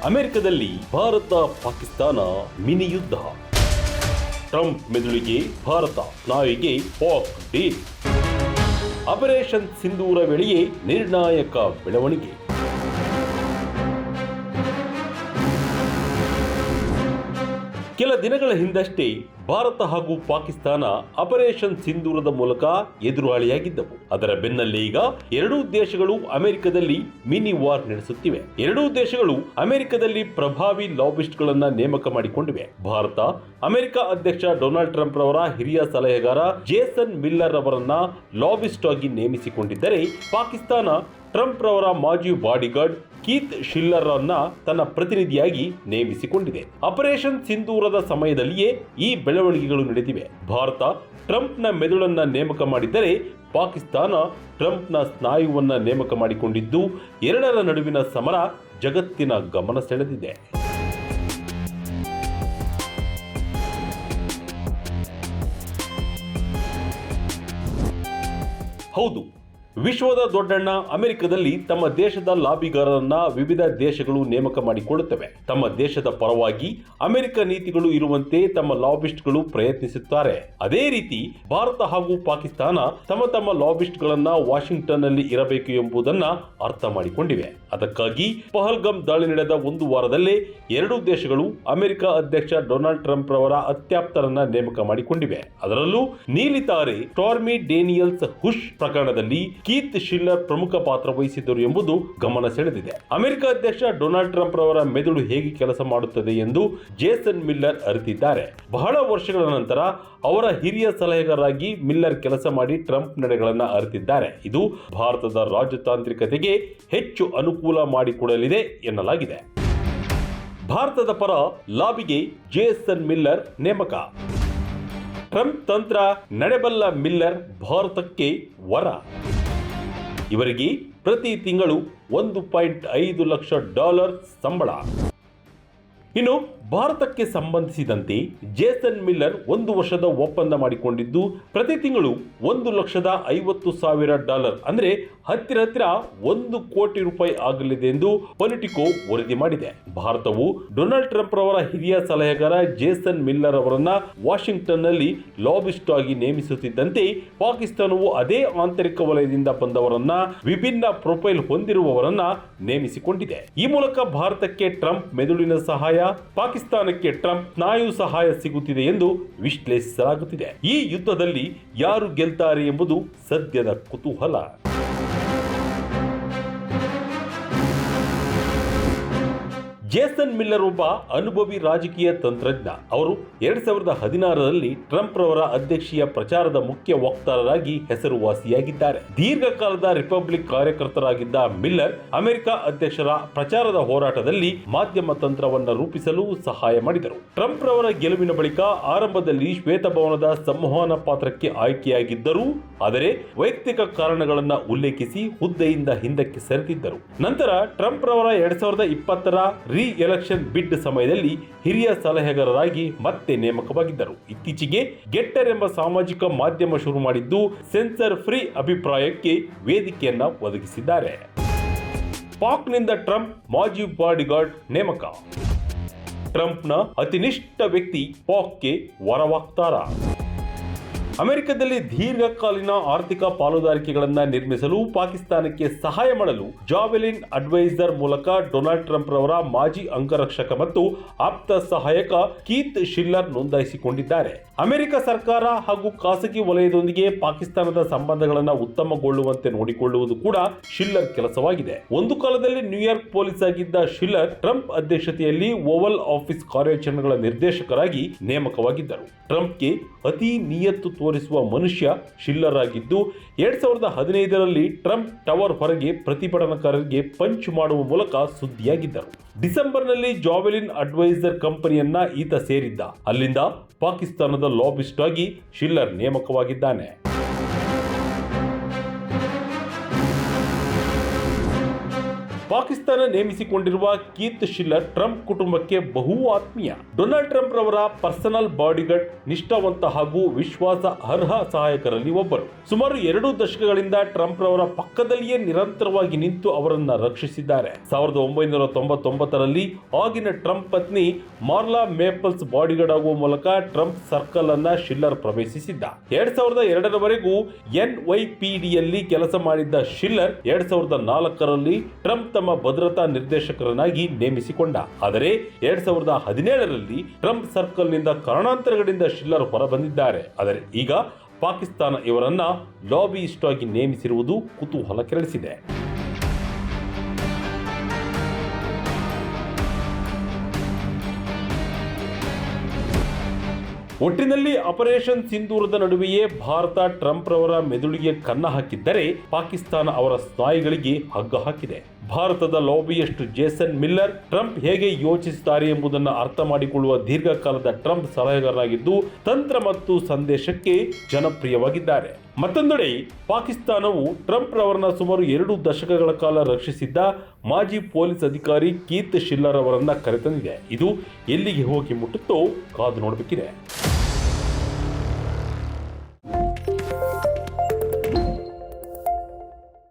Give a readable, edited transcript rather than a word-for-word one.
ಅಮೆರಿಕದಲ್ಲಿ ಭಾರತ ಪಾಕಿಸ್ತಾನ ಮಿನಿ ಯುದ್ಧ. ಟ್ರಂಪ್ ಮೆದುಳಿಗೆ ಭಾರತ, ನಾಯಿಗೆ ಪಾಕ್ ಡೀಲ್. ಆಪರೇಷನ್ ಸಿಂಧೂರ ವೇಳೆಯೇ ನಿರ್ಣಾಯಕ ಬೆಳವಣಿಗೆ. ಕೆಲ ದಿನಗಳ ಹಿಂದಷ್ಟೇ ಭಾರತ ಹಾಗೂ ಪಾಕಿಸ್ತಾನ ಆಪರೇಷನ್ ಸಿಂಧೂರದ ಮೂಲಕ ಎದುರಾಳಿಯಾಗಿದ್ದವು. ಅದರ ಬೆನ್ನಲ್ಲೇ ಈಗ ಎರಡೂ ದೇಶಗಳು ಅಮೆರಿಕದಲ್ಲಿ ಮಿನಿ ವಾರ್ ನಡೆಸುತ್ತಿವೆ. ಎರಡೂ ದೇಶಗಳು ಅಮೆರಿಕದಲ್ಲಿ ಪ್ರಭಾವಿ ಲಾಬಿಸ್ಟ್ಗಳನ್ನ ನೇಮಕ ಮಾಡಿಕೊಂಡಿವೆ. ಭಾರತ ಅಮೆರಿಕ ಅಧ್ಯಕ್ಷ ಡೊನಾಲ್ಡ್ ಟ್ರಂಪ್ ರವರ ಹಿರಿಯ ಸಲಹೆಗಾರ ಜೇಸನ್ ಮಿಲ್ಲರ್ ಅವರನ್ನ ಲಾಬಿಸ್ಟ್ ಆಗಿ ನೇಮಿಸಿಕೊಂಡಿದ್ದರೆ, ಪಾಕಿಸ್ತಾನ ಟ್ರಂಪ್ ರವರ ಮಾಜಿ ಬಾಡಿಗಾರ್ಡ್ ಕೀತ್ ಶಿಲ್ಲರ್ ಅನ್ನ ತನ್ನ ಪ್ರತಿನಿಧಿಯಾಗಿ ನೇಮಿಸಿಕೊಂಡಿದೆ. ಆಪರೇಷನ್ ಸಿಂಧೂರದ ಸಮಯದಲ್ಲಿಯೇ ಈ ಬೆಳವಣಿಗೆಗಳು ನಡೆದಿವೆ. ಭಾರತ ಟ್ರಂಪ್ನ ಮೆದುಳನ್ನ ನೇಮಕ ಮಾಡಿದ್ದರೆ, ಪಾಕಿಸ್ತಾನ ಟ್ರಂಪ್ನ ಸ್ನಾಯುವನ್ನ ನೇಮಕ ಮಾಡಿಕೊಂಡಿದ್ದು, ಎರಡರ ನಡುವಿನ ಸಮರ ಜಗತ್ತಿನ ಗಮನ ಸೆಳೆದಿದೆ. ಹೌದು, ವಿಶ್ವದ ದೊಡ್ಡಣ್ಣ ಅಮೆರಿಕದಲ್ಲಿ ತಮ್ಮ ದೇಶದ ಲಾಬಿಗಾರರನ್ನ ವಿವಿಧ ದೇಶಗಳು ನೇಮಕ ಮಾಡಿಕೊಳ್ಳುತ್ತವೆ. ತಮ್ಮ ದೇಶದ ಪರವಾಗಿ ಅಮೆರಿಕ ನೀತಿಗಳು ಇರುವಂತೆ ತಮ್ಮ ಲಾಬಿಸ್ಟ್ಗಳು ಪ್ರಯತ್ನಿಸುತ್ತಾರೆ. ಅದೇ ರೀತಿ ಭಾರತ ಹಾಗೂ ಪಾಕಿಸ್ತಾನ ತಮ್ಮ ತಮ್ಮ ಲಾಬಿಸ್ಟ್ಗಳನ್ನ ವಾಷಿಂಗ್ಟನ್ ನಲ್ಲಿ ಇರಬೇಕು ಎಂಬುದನ್ನ ಅರ್ಥ ಮಾಡಿಕೊಂಡಿವೆ. ಅದಕ್ಕಾಗಿ ಪಹಲ್ಗಾಮ್ ದಾಳಿ ನಡೆದ ಒಂದು ವಾರದಲ್ಲೇ ಎರಡೂ ದೇಶಗಳು ಅಮೆರಿಕ ಅಧ್ಯಕ್ಷ ಡೊನಾಲ್ಡ್ ಟ್ರಂಪ್ ರವರ ಅತ್ಯಾಪ್ತರನ್ನ ನೇಮಕ ಮಾಡಿಕೊಂಡಿವೆ. ಅದರಲ್ಲೂ ನೀಲಿ ತಾರೆ ಸ್ಟಾರ್ಮಿ ಡೇನಿಯಲ್ಸ್ ಹುಷ್ ಪ್ರಕರಣದಲ್ಲಿ ಕೀತ್ ಶಿಲ್ಲರ್ ಪ್ರಮುಖ ಪಾತ್ರ ವಹಿಸಿದ್ದರು ಎಂಬುದು ಗಮನ ಸೆಳೆದಿದೆ. ಅಮೆರಿಕ ಅಧ್ಯಕ್ಷ ಡೊನಾಲ್ಡ್ ಟ್ರಂಪ್ ರವರ ಮೆದುಳು ಹೇಗೆ ಕೆಲಸ ಮಾಡುತ್ತದೆ ಎಂದು ಜೇಸನ್ ಮಿಲ್ಲರ್ ಅರಿತಿದ್ದಾರೆ. ಬಹಳ ವರ್ಷಗಳ ನಂತರ ಅವರ ಹಿರಿಯ ಸಲಹೆಗಾರರಾಗಿ ಮಿಲ್ಲರ್ ಕೆಲಸ ಮಾಡಿ ಟ್ರಂಪ್ ನಡೆಗಳನ್ನು ಅರಿತಿದ್ದಾರೆ. ಇದು ಭಾರತದ ರಾಜತಾಂತ್ರಿಕತೆಗೆ ಹೆಚ್ಚು ಅನುಕೂಲ ಮಾಡಿಕೊಡಲಿದೆ ಎನ್ನಲಾಗಿದೆ. ಭಾರತದ ಪರ ಲಾಬಿಗೆ ಜೇಸನ್ ಮಿಲ್ಲರ್ ನೇಮಕ. ಟ್ರಂಪ್ ತಂತ್ರ ನಡೆಬಲ್ಲ ಮಿಲ್ಲರ್ ಭಾರತಕ್ಕೆ ವರ. ಇವರಿಗೆ ಪ್ರತಿ ತಿಂಗಳು $1.5 ಲಕ್ಷ ಸಂಬಳ. ಇನ್ನು ಭಾರತಕ್ಕೆ ಸಂಬಂಧಿಸಿದಂತೆ ಜೇಸನ್ ಮಿಲ್ಲರ್ 1 ವರ್ಷದ ಒಪ್ಪಂದ ಮಾಡಿಕೊಂಡಿದ್ದು, ಪ್ರತಿ ತಿಂಗಳು $1,50,000 ಅಂದ್ರೆ ಹತ್ತಿರ $1 ಕೋಟಿ ಆಗಲಿದೆ ಎಂದು ಪೊಲಿಟಿಕೋ ವರದಿ ಮಾಡಿದೆ. ಭಾರತವು ಡೊನಾಲ್ಡ್ ಟ್ರಂಪ್ ರವರ ಹಿರಿಯ ಸಲಹೆಗಾರ ಜೇಸನ್ ಮಿಲ್ಲರ್ ಅವರನ್ನ ವಾಷಿಂಗ್ಟನ್ ನಲ್ಲಿ ಲಾಬಿಸ್ಟ್ ಆಗಿ ನೇಮಿಸುತ್ತಿದ್ದಂತೆ, ಪಾಕಿಸ್ತಾನವು ಅದೇ ಆಂತರಿಕ ವಲಯದಿಂದ ಬಂದವರನ್ನ, ವಿಭಿನ್ನ ಪ್ರೊಫೈಲ್ ಹೊಂದಿರುವವರನ್ನ ನೇಮಿಸಿಕೊಂಡಿದೆ. ಈ ಮೂಲಕ ಭಾರತಕ್ಕೆ ಟ್ರಂಪ್ ಮೆದುಳಿನ ಸಹಾಯ, ಪಾಕಿಸ್ತಾನಕ್ಕೆ ಟ್ರಂಪ್ ಸ್ನಾಯು ಸಹಾಯ ಸಿಗುತ್ತಿದೆ ಎಂದು ವಿಶ್ಲೇಷಿಸಲಾಗುತ್ತಿದೆ. ಈ ಯುದ್ಧದಲ್ಲಿ ಯಾರು ಗೆಲ್ತಾರೆ ಎಂಬುದು ಸದ್ಯದ ಕುತೂಹಲ. ಜೇಸನ್ ಮಿಲ್ಲರ್ ಒಬ್ಬ ಅನುಭವಿ ರಾಜಕೀಯ ತಂತ್ರಜ್ಞ. ಅವರು 2016ರಲ್ಲಿ ಟ್ರಂಪ್ ರವರ ಅಧ್ಯಕ್ಷೀಯ ಪ್ರಚಾರದ ಮುಖ್ಯ ವಕ್ತಾರರಾಗಿ ಹೆಸರುವಾಸಿಯಾಗಿದ್ದಾರೆ. ದೀರ್ಘಕಾಲದ ರಿಪಬ್ಲಿಕ್ ಕಾರ್ಯಕರ್ತರಾಗಿದ್ದ ಮಿಲ್ಲರ್ ಅಮೆರಿಕ ಅಧ್ಯಕ್ಷರ ಪ್ರಚಾರದ ಹೋರಾಟದಲ್ಲಿ ಮಾಧ್ಯಮ ತಂತ್ರವನ್ನು ರೂಪಿಸಲು ಸಹಾಯ ಮಾಡಿದರು. ಟ್ರಂಪ್ ರವರ ಗೆಲುವಿನ ಬಳಿಕ ಆರಂಭದಲ್ಲಿ ಶ್ವೇತಭವನದ ಸಂವಹನ ಪಾತ್ರಕ್ಕೆ ಆಯ್ಕೆಯಾಗಿದ್ದರು. ಆದರೆ ವೈಯಕ್ತಿಕ ಕಾರಣಗಳನ್ನು ಉಲ್ಲೇಖಿಸಿ ಹುದ್ದೆಯಿಂದ ಹಿಂದಕ್ಕೆ ಸರಿದಿದ್ದರು. ನಂತರ ಟ್ರಂಪ್ ರವರ 2020ರ ಎಲೆಕ್ಷನ್ ಬಿಡ್ ಸಮಯದಲ್ಲಿ ಹಿರಿಯ ಸಲಹೆಗಾರರಾಗಿ ಮತ್ತೆ ನೇಮಕವಾಗಿದ್ದರು. ಇತ್ತೀಚೆಗೆ ಗೆಟ್ಟರ್ ಎಂಬ ಸಾಮಾಜಿಕ ಮಾಧ್ಯಮ ಶುರು ಮಾಡಿದ್ದು, ಸೆನ್ಸರ್ ಫ್ರೀ ಅಭಿಪ್ರಾಯಕ್ಕೆ ವೇದಿಕೆಯನ್ನ ಒದಗಿಸಿದ್ದಾರೆ. ಪಾಕ್ನಿಂದ ಟ್ರಂಪ್ ಮಾಜಿ ಬಾಡಿಗಾರ್ಡ್ ನೇಮಕ. ಟ್ರಂಪ್ನ ಅತಿನಿಷ್ಠ ವ್ಯಕ್ತಿ ಪಾಕ್ಗೆ ವರವಾಗ್ತಾರ. ಅಮೆರಿಕದಲ್ಲಿ ದೀರ್ಘಕಾಲೀನ ಆರ್ಥಿಕ ಪಾಲುದಾರಿಕೆಗಳನ್ನು ನಿರ್ಮಿಸಲು ಪಾಕಿಸ್ತಾನಕ್ಕೆ ಸಹಾಯ ಮಾಡಲು ಜಾವೆಲಿನ್ ಅಡ್ವೈಸರ್ ಮೂಲಕ ಡೊನಾಲ್ಡ್ ಟ್ರಂಪ್ ರವರ ಮಾಜಿ ಅಂಗರಕ್ಷಕ ಮತ್ತು ಆಪ್ತ ಸಹಾಯಕ ಕೀತ್ ಶಿಲ್ಲರ್ ನೋಂದಾಯಿಸಿಕೊಂಡಿದ್ದಾರೆ. ಅಮೆರಿಕ ಸರ್ಕಾರ ಹಾಗೂ ಖಾಸಗಿ ವಲಯದೊಂದಿಗೆ ಪಾಕಿಸ್ತಾನದ ಸಂಬಂಧಗಳನ್ನು ಉತ್ತಮಗೊಳ್ಳುವಂತೆ ನೋಡಿಕೊಳ್ಳುವುದು ಕೂಡ ಶಿಲ್ಲರ್ ಕೆಲಸವಾಗಿದೆ. ಒಂದು ಕಾಲದಲ್ಲಿ ನ್ಯೂಯಾರ್ಕ್ ಪೊಲೀಸ್ ಆಗಿದ್ದ ಶಿಲ್ಲರ್ ಟ್ರಂಪ್ ಅಧ್ಯಕ್ಷತೆಯಲ್ಲಿ ಓವಲ್ ಆಫೀಸ್ ಕಾರ್ಯಾಚರಣೆಗಳ ನಿರ್ದೇಶಕರಾಗಿ ನೇಮಕವಾಗಿದ್ದರು. ಟ್ರಂಪ್ಗೆ ಅತಿ ನಿಯತ್ತು ತೋರಿಸುವ ಮನುಷ್ಯ ಶಿಲ್ಲರ್ ಆಗಿದ್ದು, 2015ರಲ್ಲಿ ಟ್ರಂಪ್ ಟವರ್ ಹೊರಗೆ ಪ್ರತಿಭಟನಾಕಾರರಿಗೆ ಪಂಚ್ ಮಾಡುವ ಮೂಲಕ ಸುದ್ದಿಯಾಗಿದ್ದರು. ಡಿಸೆಂಬರ್ನಲ್ಲಿ ಜಾವೆಲಿನ್ ಅಡ್ವೈಸರ್ ಕಂಪನಿಯನ್ನ ಈತ ಸೇರಿದ್ದ. ಅಲ್ಲಿಂದ ಪಾಕಿಸ್ತಾನದ ಲಾಬಿಸ್ಟ್ ಆಗಿ ಶಿಲ್ಲರ್ ನೇಮಕವಾಗಿದ್ದಾನೆ. ಪಾಕಿಸ್ತಾನ ನೇಮಿಸಿಕೊಂಡಿರುವ ಕೀತ್ ಶಿಲ್ಲರ್ ಟ್ರಂಪ್ ಕುಟುಂಬಕ್ಕೆ ಬಹು ಆತ್ಮೀಯ. ಡೊನಾಲ್ಡ್ ಟ್ರಂಪ್ ರವರ ಪರ್ಸನಲ್ ಬಾಡಿಗಾರ್ಡ್, ನಿಷ್ಠಾವಂತ ಹಾಗೂ ವಿಶ್ವಾಸ ಅರ್ಹ ಸಹಾಯಕರಲ್ಲಿ ಒಬ್ಬರು. ಸುಮಾರು 2 ದಶಕಗಳಿಂದ ಟ್ರಂಪ್ ರವರ ಪಕ್ಕದಲ್ಲಿಯೇ ನಿರಂತರವಾಗಿ ನಿಂತು ಅವರನ್ನ ರಕ್ಷಿಸಿದ್ದಾರೆ. 1999ರಲ್ಲಿ ಆಗಿನ ಟ್ರಂಪ್ ಪತ್ನಿ ಮಾರ್ಲಾ ಮೇಪಲ್ಸ್ ಬಾಡಿಗಾರ್ಡ್ ಆಗುವ ಮೂಲಕ ಟ್ರಂಪ್ ಸರ್ಕಲ್ ಅನ್ನ ಶಿಲ್ಲರ್ ಪ್ರವೇಶಿಸಿದ್ದ. 2002ರವರೆಗೂ NYPDಯಲ್ಲಿ ಕೆಲಸ ಮಾಡಿದ್ದ ಶಿಲ್ಲರ್ 2004ರಲ್ಲಿ ಟ್ರಂಪ್ ತಮ್ಮ ಭದ್ರತಾ ನಿರ್ದೇಶಕರನ್ನಾಗಿ ನೇಮಿಸಿಕೊಂಡ. ಆದರೆ 2017ರಲ್ಲಿ ಟ್ರಂಪ್ ಸರ್ಕಲ್ನಿಂದ ಕಾರಣಾಂತರಗಳಿಂದ ಶಿಲ್ಲರ್ ಹೊರಬಂದಿದ್ದಾರೆ. ಆದರೆ ಈಗ ಪಾಕಿಸ್ತಾನ ಇವರನ್ನ ಲಾಬಿಯಿಸ್ಟ್ ಆಗಿ ನೇಮಿಸಿರುವುದು ಕುತೂಹಲ ಕೆರಳಿಸಿದೆ. ಒಟ್ಟಿನಲ್ಲಿ ಆಪರೇಷನ್ ಸಿಂಧೂರದ ನಡುವೆಯೇ ಭಾರತ ಟ್ರಂಪ್ ರವರ ಮೆದುಳಿಗೆ ಕನ್ನ ಹಾಕಿದ್ದರೆ ಪಾಕಿಸ್ತಾನ ಅವರ ಸ್ನಾಯುಗಳಿಗೆ ಹಗ್ಗ ಹಾಕಿದೆ. ಭಾರತದ ಲಾಬಿಯಿಸ್ಟ್ ಜೇಸನ್ ಮಿಲ್ಲರ್ ಟ್ರಂಪ್ ಹೇಗೆ ಯೋಚಿಸುತ್ತಾರೆ ಎಂಬುದನ್ನು ಅರ್ಥ ಮಾಡಿಕೊಳ್ಳುವ ದೀರ್ಘಕಾಲದ ಟ್ರಂಪ್ ಸಲಹೆಗಾರರಾಗಿದ್ದು ತಂತ್ರ ಮತ್ತು ಸಂದೇಶಕ್ಕೆ ಜನಪ್ರಿಯವಾಗಿದ್ದಾರೆ. ಮತ್ತೊಂದೆಡೆ ಪಾಕಿಸ್ತಾನವು ಟ್ರಂಪ್ ರವರನ್ನ ಸುಮಾರು 2 ದಶಕಗಳ ಕಾಲ ರಕ್ಷಿಸಿದ್ದ ಮಾಜಿ ಪೊಲೀಸ್ ಅಧಿಕಾರಿ ಕೀತ್ ಶಿಲ್ಲರ್ ಅವರನ್ನ ಕರೆತಂದಿದೆ. ಇದು ಎಲ್ಲಿಗೆ ಹೋಗಿ ಮುಟ್ಟುತ್ತೋ ಕಾದು ನೋಡಬೇಕಿದೆ.